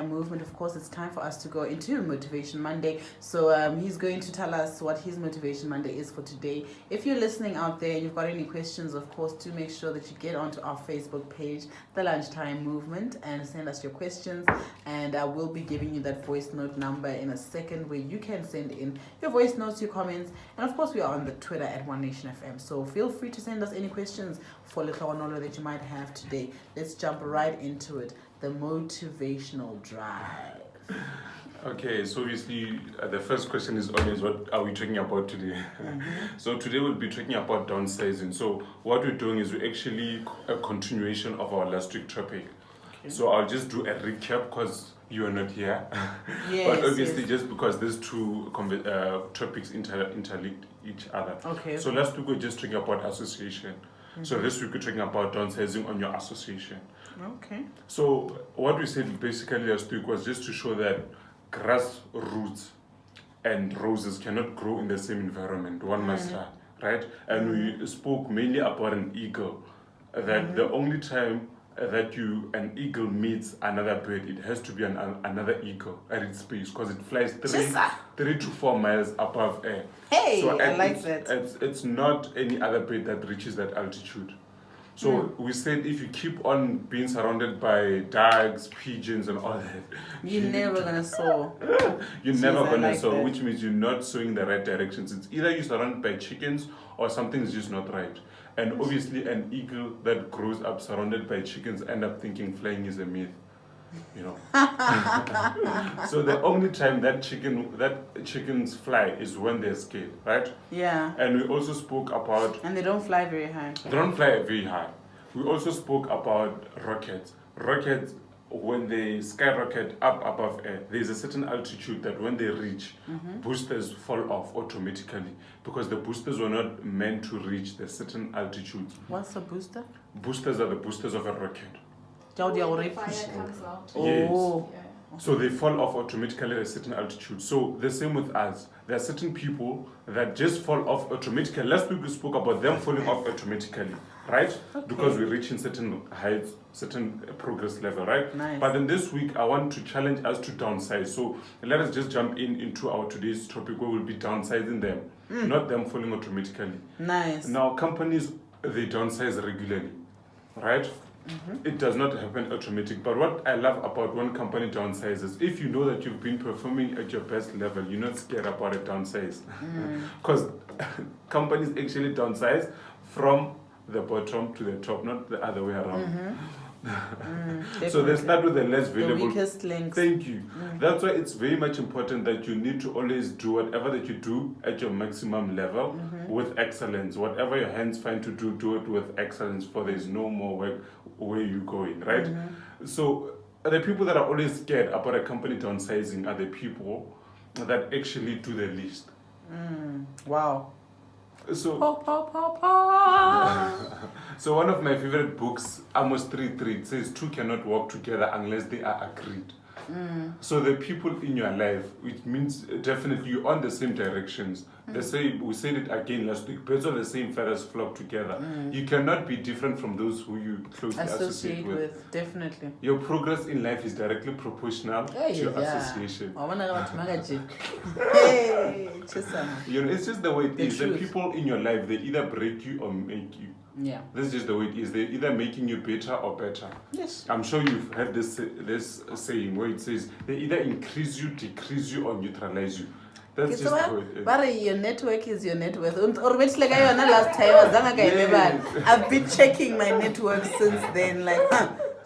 movement. Of course, it's time for us to go into Motivation Monday. So he's going to tell us what his Motivation Monday is for today. If you're listening out there and you've got any questions, of course, do make sure that you get onto our Facebook page, The Lunchtime Movement, and send us your questions. And I will be giving you that voice note number in a second where you can send in your voice notes, your comments. And of course, we are on the Twitter at One Nation FM. So feel free to send us any questions for Lehlohonolo that you might have today. Let's jump right into it. The motivational drive. Okay, so obviously the first question is always, what are we talking about today? So today we'll be talking about downsizing. So what we're doing is we're actually a continuation of our last week topic. Okay. So I'll just do a recap because you are not here. Yes, but obviously yes. just because these two topics interlink each other. Okay. So last week we were just talking about association. So this week we're talking about downsizing on your association. Okay. So what we said basically last week was just to show that grass roots and roses cannot grow in the same environment. One must try, right? And we spoke mainly about an eagle. That the only time that an eagle meets another bird, it has to be another eagle at its space because it flies 3 to 4 miles above air. Hey, so I like that. It's not any other bird that reaches that altitude. So we said if you keep on being surrounded by ducks, pigeons, and all that, You're never gonna soar. you're never I gonna like soar, that. which means you're not sowing the right directions. It's either you're surrounded by chickens or something's just not right. And obviously, an eagle that grows up surrounded by chickens end up thinking flying is a myth. You know. So the only time that chickens fly is when they're scared, right? Yeah. And we also spoke about And they don't fly very high. they don't fly very high. We also spoke about rockets. Rockets, when they skyrocket up above air, there's a certain altitude that when they reach, boosters fall off automatically because the boosters were not meant to reach the certain altitude. What's a booster? Boosters are the boosters of a rocket. Fire comes out. Oh. Yeah. So they fall off automatically at a certain altitude. So the same with us. There are certain people that just fall off automatically. Last week we spoke about them falling off automatically, right? Okay. Because we're reaching certain heights, certain progress level, right? Nice. But then this week I want to challenge us to downsize. So let us just jump into our today's topic where we'll be downsizing them, not them falling automatically. Nice. Now companies, they downsize regularly, right? It does not happen automatic. But what I love about when company downsizes, if you know that you've been performing at your best level, you're not scared about a downsize. Because companies actually downsize from the bottom to the top, not the other way around. So they start with the less valuable. The weakest links. Thank you. That's why it's very much important that you need to always do whatever that you do at your maximum level with excellence. Whatever your hands find to do it with excellence, for there is no more work where you're going, right? So the people that are always scared about a company downsizing are the people that actually do the least. Wow. So Pa, pa, pa, pa. So one of my favorite books, Amos 3:3, it says two cannot walk together unless they are agreed. So the people in your life, which means definitely you're on the same directions. The same, we said it again last week, birds of the same feathers flock together. You cannot be different from those who you closely associate with. Definitely. Your progress in life is directly proportional to your association. Hey, Chisama. You know, it's just the way it The is. The truth. people in your life, they either break you or make you. Yeah. This is just the way it is. They're either making you better or better. Yes. I'm sure you've heard this saying where it says they either increase you, decrease you, or neutralize you. That's just the way it is. But your network is your net worth. Last time, Yes. I've been checking my network since then. Like,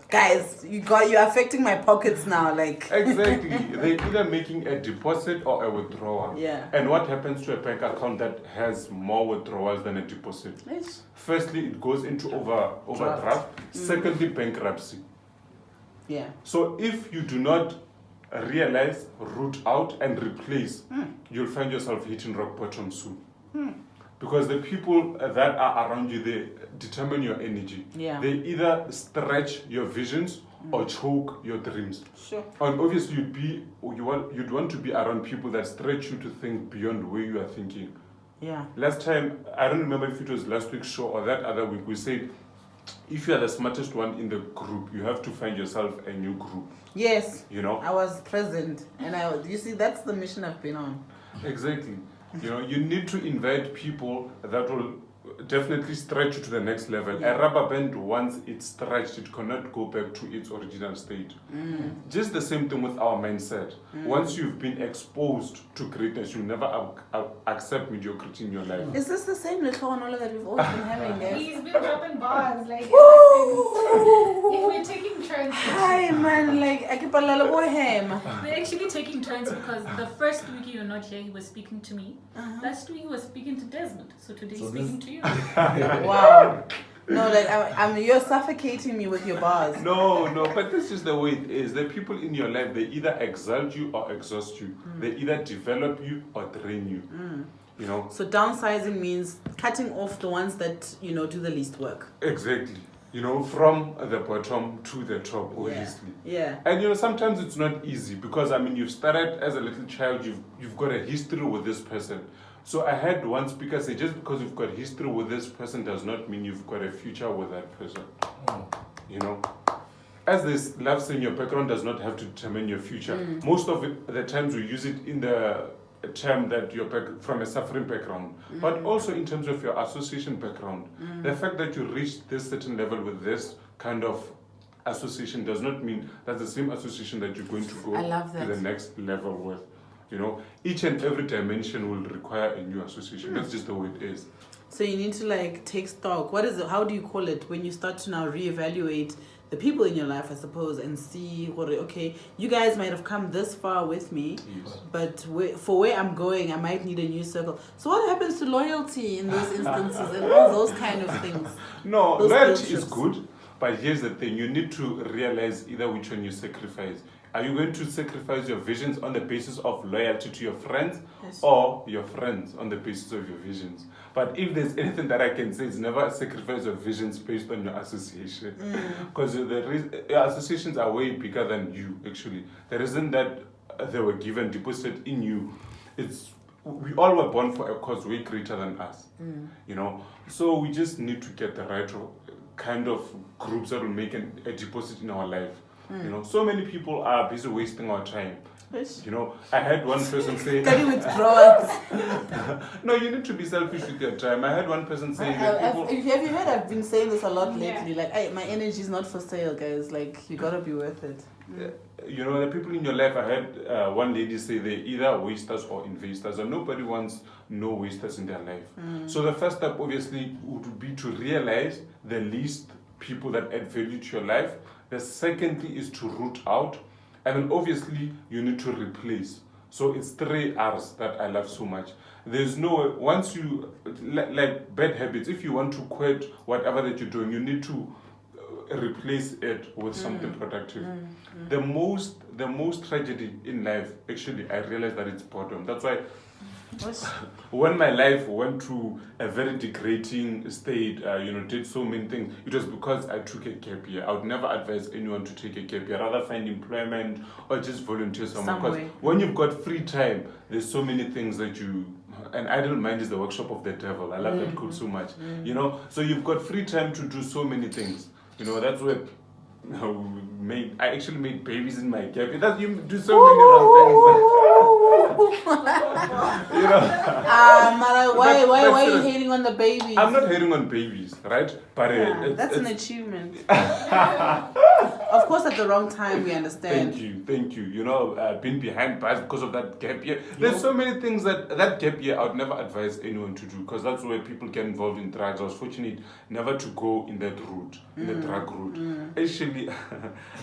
guys, you're affecting my pockets now. Like, Exactly. They're either making a deposit or a withdrawal. Yeah. And what happens to a bank account that has more withdrawals than a deposit? yes. Firstly, it goes into overdraft. Secondly, bankruptcy. Yeah. So if you do not realize, root out, and replace, you'll find yourself hitting rock bottom soon. Because the people that are around you, they determine your energy. Yeah. They either stretch your visions or choke your dreams. Sure. And obviously, you'd want to be around people that stretch you to think beyond where you are thinking. Yeah. Last time, I don't remember if it was last week's show or that other week, we said if you are the smartest one in the group, you have to find yourself a new group. Yes. You know? I was present, and you see, that's the mission I've been on. Exactly. You know, you need to invite people that will definitely stretch you to the next level. Yeah. A rubber band, once it's stretched, it cannot go back to its original state. Just the same thing with our mindset. Once you've been exposed to greatness, you'll never accept mediocrity in your life. Is this the same Lehlohonolo that we've always been having, guys? He's been dropping bars like if we're taking turns. Hi, man. Like, I keep a little boy him. We're actually taking turns because the first week you're not here, he was speaking to me. Last week he was speaking to Desmond. So today he's speaking to you. Wow. No, like you're suffocating me with your bars. No, but this is the way it is. The people in your life, they either exalt you or exhaust you. They either develop you or drain you. You know? So downsizing means cutting off the ones that, do the least work. Exactly. You know, from the bottom to the top, obviously. Yeah. And sometimes it's not easy because you've started as a little child, you've got a history with this person. So I had one speaker say, just because you've got history with this person does not mean you've got a future with that person. You know, as this love in your background does not have to determine your future. Most of the times we use it in the term that you're from a suffering background, but also in terms of your association background. The fact that you reached this certain level with this kind of association does not mean that's the same association that you're going to go to the next level with. You know, each and every dimension will require a new association. That's just the way it is. So you need to take stock. What is it? How do you call it when you start to now reevaluate the people in your life, I suppose, and see okay, you guys might have come this far with me, but for where I'm going, I might need a new circle. So what happens to loyalty in those instances and all those kind of things? No, loyalty is good, but here's the thing: you need to realize either which one you sacrifice. Are you going to sacrifice your visions on the basis of loyalty to your friends, or your friends on the basis of your visions? But if there's anything that I can say, it's never sacrifice your visions based on your association. Because your associations are way bigger than you, actually. The reason that they were given, deposited in you, we all were born for a cause way greater than us. So we just need to get the right kind of groups that will make a deposit in our life. So many people are busy wasting our time. I had one person say... Can you withdraw it? No, you need to be selfish with your time. I had one person say... Have you heard I've been saying this a lot lately? My energy is not for sale, guys. You gotta be worth it. The people in your life, I heard one lady say they're either wasters or investors, and nobody wants no wasters in their life. So the first step, obviously, would be to realize the least people that add value to your life. The secondly is to root out, and then obviously you need to replace. So it's 3 R's that I love so much. There's no, once you, like bad habits, if you want to quit whatever that you're doing, you need to replace it with something productive. The most tragedy in life, actually, I realized that it's boredom. That's why when my life went to a very degrading state, did so many things, it was because I took a gap year. I would never advise anyone to take a gap year. Rather find employment or just volunteer somewhere. Because when you've got free time, there's so many things that an idle mind is the workshop of the devil. I love that quote so much. So you've got free time to do so many things. That's where I actually made babies in my gap. You do so many wrong things. Why are you hating on the babies? I'm not hating on babies, right? But that's an achievement. Of course, at the wrong time, we understand. Thank you. Been behind bars because of that gap year. There's so many things that gap year I would never advise anyone to do, because that's where people get involved in drugs. I was fortunate never to go in that route, in the drug route. Actually,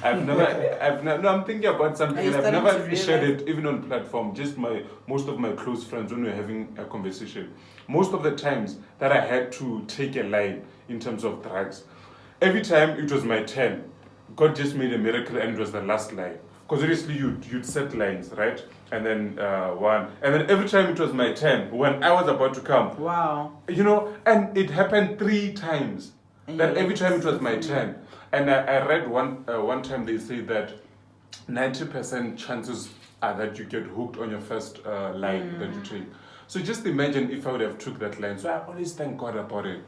I'm thinking about something and I've never shared it even on platform. Just most of my close friends, when we're having a conversation, most of the times that I had to take a line in terms of drugs, every time it was my turn, God just made a miracle and it was the last line. Because obviously you'd set lines, right? And then one. And then every time it was my turn, when I was about to come. Wow. And it happened 3 times. That every time it was my turn. And I read one time they say that 90% chances are that you get hooked on your first line that you take. So just imagine if I would have took that line. So I always thank God about it.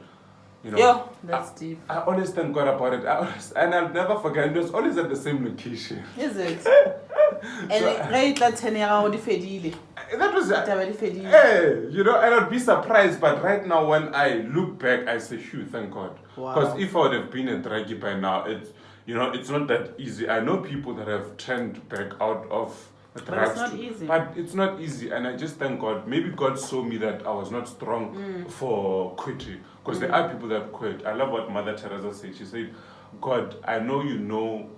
You know, Yo, that's deep. I always thank God about it. And I'll never forget, it was always at the same location. Is it? And right that 10 year old fedile. That was Fedile. hey, you know, and I'd be surprised, but right now when I look back, I say, phew, thank God. Wow. Because if I would have been a druggie by now, it's, you know, it's not that easy. I know people that have turned back out of drugs. But it's not easy. But it's not easy, and I just thank God. Maybe God saw me that I was not strong for quitting. Because there are people that quit. I love what Mother Teresa said. She said, God, I know you know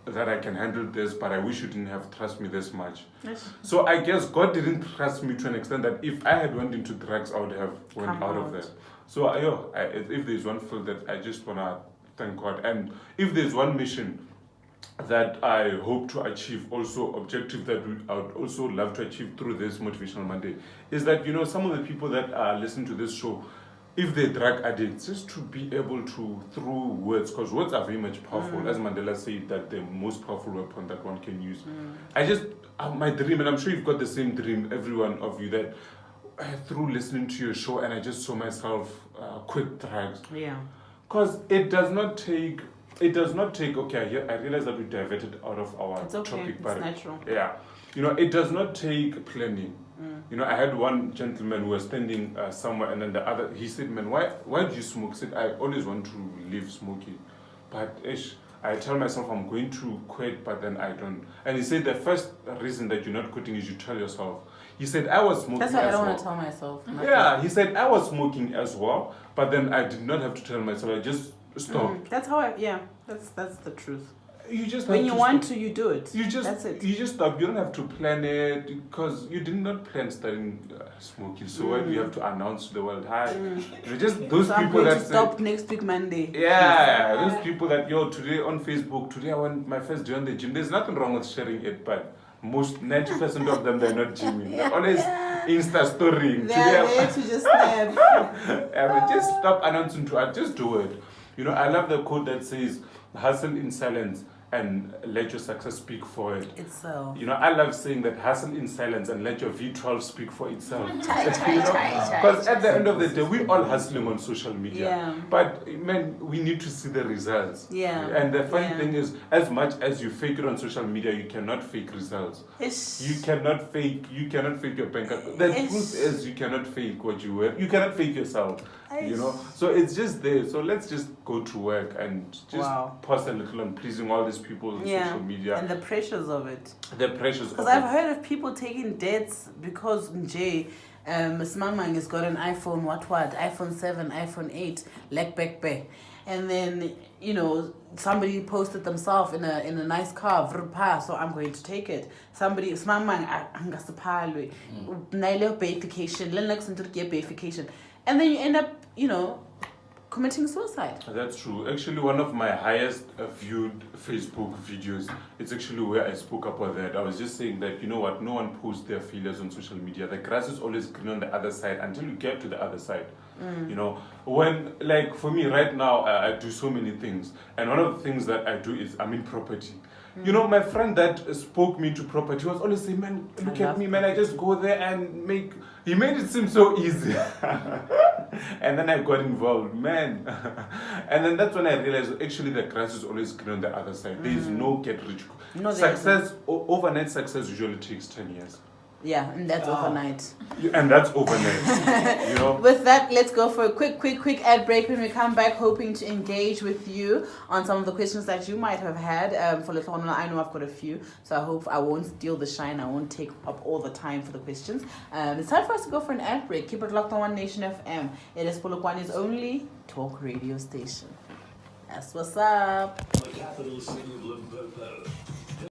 that I can handle this, but I wish you didn't have trust me this much. Yes. So I guess God didn't trust me to an extent that if I had went into drugs, I would have went Come out of out. that. So if there's one field that I just want to thank God, and if there's one mission that I hope to achieve, also objective that I would also love to achieve through this Motivational Monday, is that, you know, some of the people that are listening to this show, if they're drug addicts, just to be able to, through words, because words are very much powerful, as Mandela said, that the most powerful weapon that one can use. I just, my dream, and I'm sure you've got the same dream, every one of you, that through listening to your show, and I just saw myself quit drugs. Yeah. Because it does not take, okay, I realize that we diverted out of our It's okay. topic, It's but natural. yeah, you know, it does not take planning. You know, I had one gentleman who was standing somewhere, and then the other, he said, man, why do you smoke? I said, I always want to leave smoking. But I tell myself I'm going to quit, but then I don't. And he said the first reason that you're not quitting is you tell yourself. He said, I was smoking That's why I as don't well. want to tell myself. nothing. Yeah, he said, I was smoking as well, but then I did not have to tell myself, I just stopped. That's how that's the truth. You just When have you to want stop. to, you do it. That's it. You just stop. You don't have to plan it because you did not plan starting smoking. So why do you have to announce to the world, hi? You're just those So I'm people going that to say, stop next week Monday. yeah, those people that, yo, today on Facebook, today I want my first day on the gym. There's nothing wrong with sharing it, but most 90% of them, they're not gymming. They're always Insta storying. They're there to just snap. Just stop announcing to us. Just do it. You know, I love the quote that says, hustle in silence and let your success speak for it. Itself. You know, I love saying that hustle in silence and let your V12 speak for itself. Try. Because at the end of the day, we all hustling on social media. Yeah. But man, we need to see the results. Yeah. And the funny Yeah. thing is, as much as you fake it on social media, you cannot fake results. You cannot fake your bank account. The truth is you cannot fake what you wear. You cannot fake yourself. You know? So it's just there. So let's just go to work and just pause a little on pleasing all these people on social media. And the pressures of it. The pressures of Because I've heard of people taking debts because Miss Mamang has got an iPhone, iPhone 7, iPhone 8, back. And then, you know, somebody posted themselves in a nice car, so I'm going to take it. Somebody, Mamang, angasapalwe, naile vacation, vacation. And then you end up, you know, committing suicide. That's true. Actually, one of my highest viewed Facebook videos, it's actually where I spoke about that. I was just saying that, you know what, no one posts their failures on social media. The grass is always green on the other side until you get to the other side. You know, when, like, for me right now, I do so many things. And one of the things that I do is I'm in property. You know, my friend that spoke me to property was always saying, man, look at me, man, I just go there and he made it seem so easy. And then I got involved, man. And then that's when I realized, actually, the grass is always green on the other side. There is no get rich. Success, overnight success usually takes 10 years. Yeah, and that's overnight. And that's overnight. You know? With that, let's go for a quick ad break. When we come back, hoping to engage with you on some of the questions that you might have had. For Lehlohonolo, I know I've got a few, so I hope I won't steal the shine. I won't take up all the time for the questions. It's time for us to go for an ad break. Keep it locked on One Nation FM. It is Polokwane's only talk radio station. That's what's up. The capital city of Limpopo.